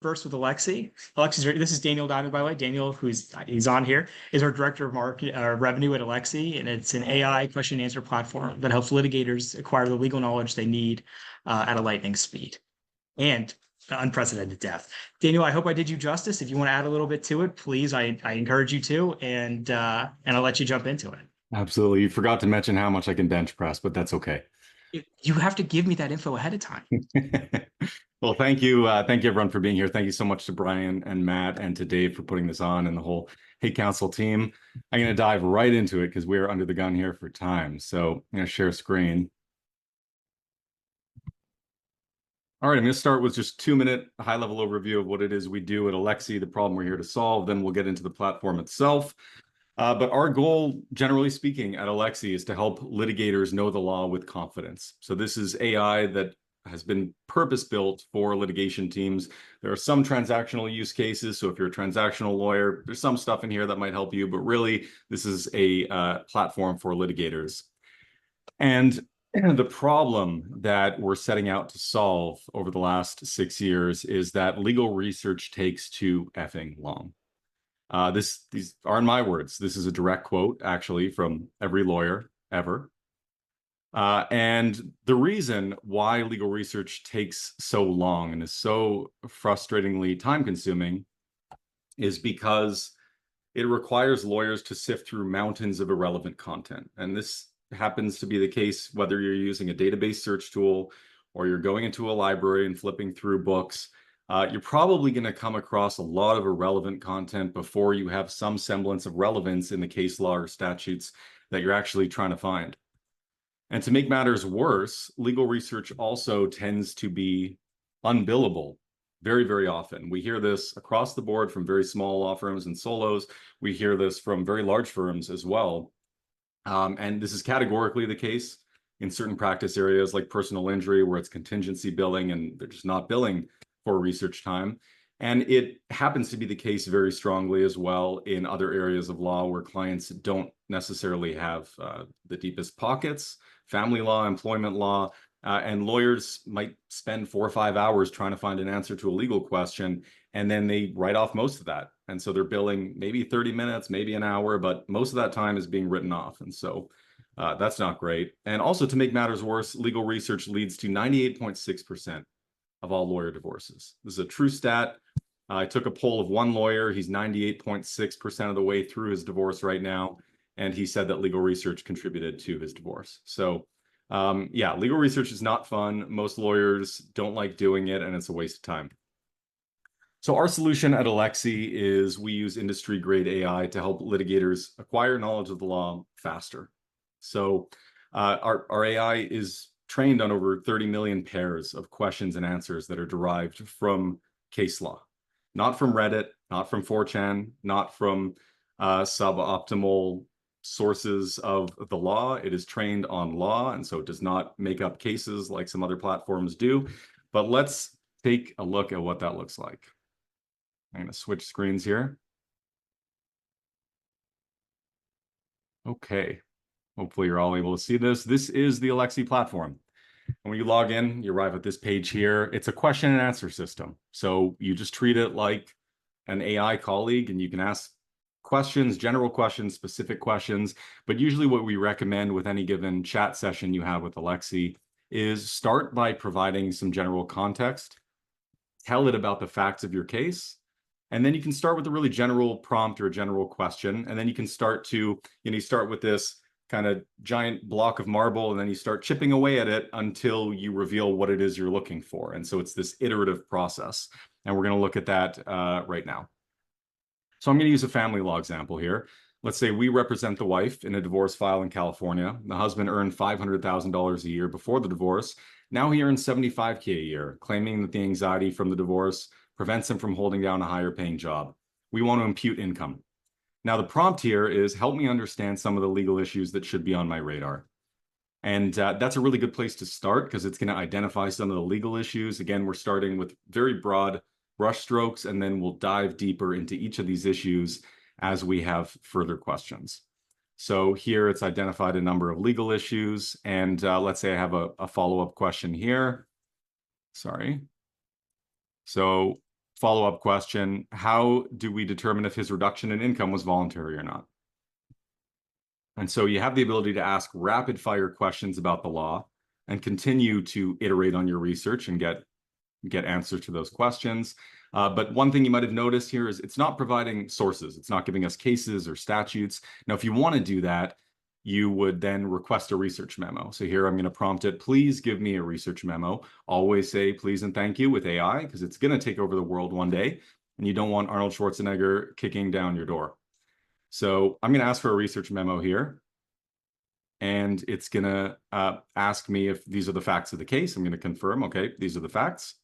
first with Alexi. This is Daniel Diamond, by the way. Daniel, he's on here, is our director of market revenue at Alexi, and it's an AI question and answer platform that helps litigators acquire the legal knowledge they need at a lightning speed and unprecedented depth. Daniel, I hope I did you justice. If you want to add a little bit to it, please, I encourage you to, and I'll let you jump into it. Absolutely. You forgot to mention how much I can bench press, but that's okay. You have to give me that info ahead of time. Well, thank you. Thank you, everyone, for being here. Thank you so much to Brian and Matt and to Dave for putting this on and the whole HeyCounsel team. I'm going to dive right into it because we are under the gun here for time. So I'm going to share screen. All right, I'm going to start with just 2-minute high-level overview of what it is we do at Alexi, the problem we're here to solve. Then we'll get into the platform itself. But our goal, generally speaking, at Alexi is to help litigators know the law with confidence. So this is AI that has been purpose-built for litigation teams. There are some transactional use cases. So if you're a transactional lawyer, there's some stuff in here that might help you. But really, this is a platform for litigators. And the problem that we're setting out to solve over the last 6 years is that legal research takes too effing long. These aren't my words. This is a direct quote, actually, from every lawyer ever. And the reason why legal research takes so long and is so frustratingly time-consuming is because it requires lawyers to sift through mountains of irrelevant content. And this happens to be the case whether you're using a database search tool or you're going into a library and flipping through books. You're probably going to come across a lot of irrelevant content before you have some semblance of relevance in the case law or statutes that you're actually trying to find. And to make matters worse, legal research also tends to be unbillable very, very often. We hear this across the board from very small law firms and solos. We hear this from very large firms as well. And this is categorically the case in certain practice areas like personal injury, where it's contingency billing and they're just not billing for research time. And it happens to be the case very strongly as well in other areas of law where clients don't necessarily have the deepest pockets, family law, employment law, and lawyers might spend 4 or 5 hours trying to find an answer to a legal question, and then they write off most of that. And so they're billing maybe 30 minutes, maybe an hour, but most of that time is being written off. And so that's not great. And also, to make matters worse, legal research leads to 98.6% of all lawyer divorces. This is a true stat. I took a poll of one lawyer. He's 98.6% of the way through his divorce right now. And he said that legal research contributed to his divorce. So yeah, legal research is not fun. Most lawyers don't like doing it, and it's a waste of time. So our solution at Alexi is we use industry-grade AI to help litigators acquire knowledge of the law faster. So our AI is trained on over 30 million pairs of questions and answers that are derived from case law, not from Reddit, not from 4chan, not from suboptimal sources of the law. It is trained on law, and so it does not make up cases like some other platforms do. But let's take a look at what that looks like. I'm going to switch screens here. Okay. Hopefully you're all able to see this. This is the Alexi platform. And when you log in, you arrive at this page here. It's a question and answer system. So you just treat it like an AI colleague, and you can ask questions, general questions, specific questions. But usually what we recommend with any given chat session you have with Alexi is start by providing some general context, tell it about the facts of your case, and then you can start with a really general prompt or a general question. And then you can start to, you start with this kind of giant block of marble, and then you start chipping away at it until you reveal what it is you're looking for. And so it's this iterative process. And we're going to look at that right now. So I'm going to use a family law example here. Let's say we represent the wife in a divorce file in California. The husband earned $500,000 a year before the divorce. Now he earns $75K a year, claiming that the anxiety from the divorce prevents him from holding down a higher paying job. We want to impute income. Now, the prompt here is help me understand some of the legal issues that should be on my radar. And that's a really good place to start because it's going to identify some of the legal issues. Again, we're starting with very broad brushstrokes, and then we'll dive deeper into each of these issues as we have further questions. So here it's identified a number of legal issues. And let's say I have a follow-up question here. Sorry. So follow-up question, how do we determine if his reduction in income was voluntary or not? And so you have the ability to ask rapid fire questions about the law and continue to iterate on your research and get answers to those questions. But one thing you might have noticed here is it's not providing sources. It's not giving us cases or statutes. Now, if you want to do that, you would then request a research memo. So here I'm going to prompt it, please give me a research memo. Always say please and thank you with AI, because it's going to take over the world one day, and you don't want Arnold Schwarzenegger kicking down your door. So I'm going to ask for a research memo here, and it's going to ask me if these are the facts of the case. I'm going to confirm, okay, these are the facts.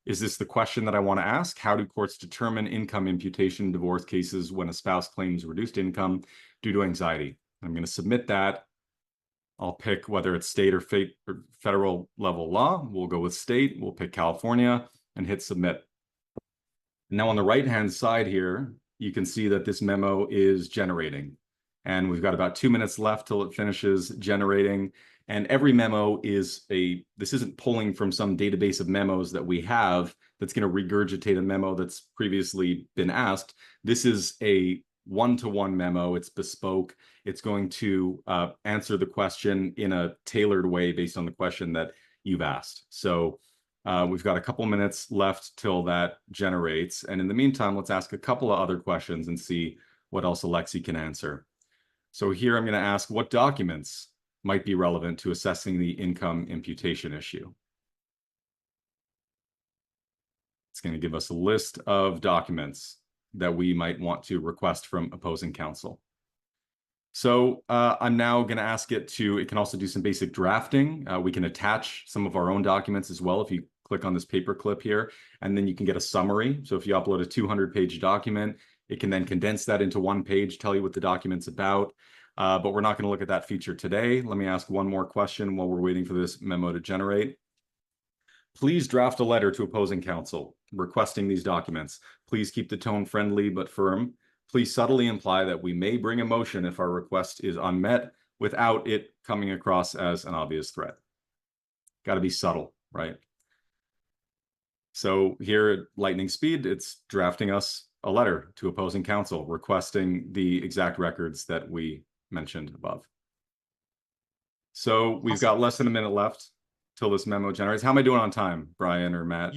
Is this the question that I want to ask? How do courts determine income imputation in divorce cases when a spouse claims reduced income due to anxiety? I'm going to submit that. I'll pick whether it's state or federal level law. We'll go with state. We'll pick California and hit submit. Now on the right-hand side here, you can see that this memo is generating. And we've got about 2 minutes left till it finishes generating. And every memo is this isn't pulling from some database of memos that we have that's going to regurgitate a memo that's previously been asked. This is a one-to-one memo. It's bespoke. It's going to answer the question in a tailored way based on the question that you've asked. So we've got a couple minutes left till that generates. And in the meantime, let's ask a couple of other questions and see what else Alexi can answer. So here I'm going to ask what documents might be relevant to assessing the income imputation issue. It's going to give us a list of documents that we might want to request from opposing counsel. So I'm now going to ask it can also do some basic drafting. We can attach some of our own documents as well if you click on this paperclip here, and then you can get a summary. So if you upload a 200-page document, it can then condense that into one page, tell you what the document's about. But we're not going to look at that feature today. Let me ask one more question while we're waiting for this memo to generate. Please draft a letter to opposing counsel requesting these documents. Please keep the tone friendly but firm. Please subtly imply that we may bring a motion if our request is unmet without it coming across as an obvious threat. Got to be subtle, right? So here at lightning speed, it's drafting us a letter to opposing counsel requesting the exact records that we mentioned above. So we've got less than a minute left till this memo generates. How am I doing on time, Brian or Matt?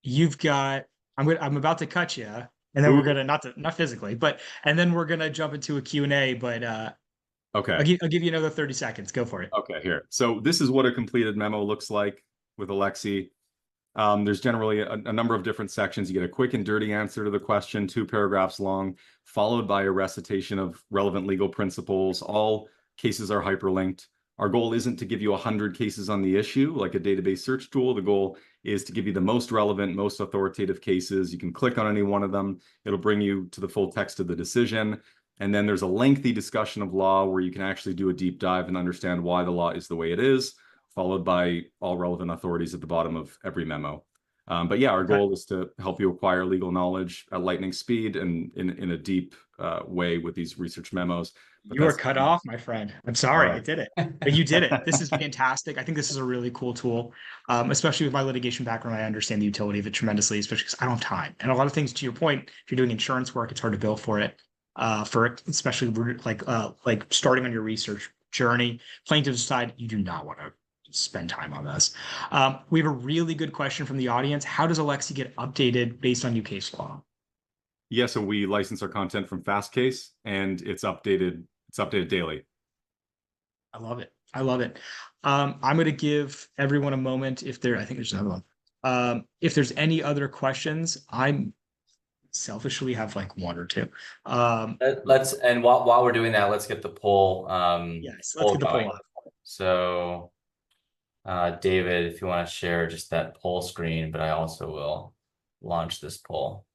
You've got. I'm about to cut you, and then we're gonna not physically, but and then we're gonna jump into a Q&A. But okay, I'll give you another 30 seconds. Go for it. Okay, here. So this is what a completed memo looks like with Alexi. There's generally a number of different sections. You get a quick and dirty answer to the question, 2 paragraphs long, followed by a recitation of relevant legal principles. All cases are hyperlinked. Our goal isn't to give you 100 cases on the issue like a database search tool. The goal is to give you the most relevant, most authoritative cases. You can click on any one of them. It'll bring you to the full text of the decision. And then there's a lengthy discussion of law where you can actually do a deep dive and understand why the law is the way it is, followed by all relevant authorities at the bottom of every memo. But yeah, our goal is to help you acquire legal knowledge at lightning speed and in a deep way with these research memos. But you are cut off, my friend. I'm sorry, right. I did it. But you did it. This is fantastic. I think this is a really cool tool, especially with my litigation background. I understand the utility of it tremendously, especially because I don't have time. And a lot of things, to your point, if you're doing insurance work, it's hard to bill for it. Especially like starting on your research journey. Plaintiff's side, you do not want to spend time on this. We have a really good question from the audience. How does Alexi get updated based on new case law? Yeah, so we license our content from Fastcase, and it's updated daily. I love it. I love it. I'm going to give everyone a moment I think there's another one. If there's any other questions, I'm selfishly have like 1 or 2. And while we're doing that, let's get the poll. Yes, let's get the poll on. So David, if you want to share just that poll screen, but I also will launch this poll.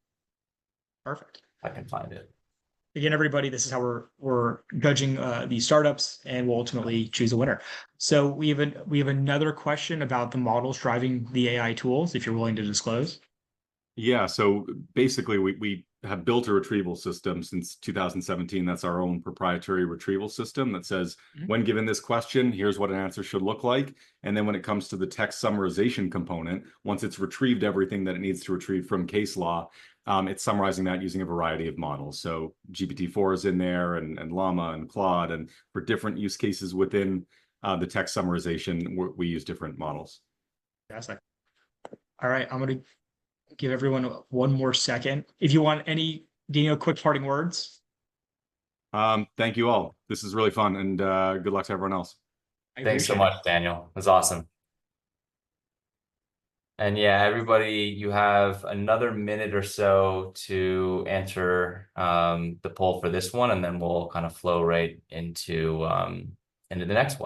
Perfect. If I can find it. Again, everybody, this is how we're judging these startups, and we'll ultimately choose a winner. So we have another question about the models driving the AI tools, if you're willing to disclose. Yeah, so basically we have built a retrieval system since 2017. That's our own proprietary retrieval system that says, when given this question, here's what an answer should look like. And then when it comes to the text summarization component, once it's retrieved everything that it needs to retrieve from case law, it's summarizing that using a variety of models. So GPT-4 is in there, and Llama and Claude, and for different use cases within the text summarization, we use different models. Fantastic. All right, I'm going to give everyone one more second. If you want any, Daniel, quick parting words. Thank you all. This is really fun, and good luck to everyone else. Thanks so much, Daniel. It was awesome. And yeah, everybody, you have another minute or so to answer the poll for this one, and then we'll kind of flow right into the next one.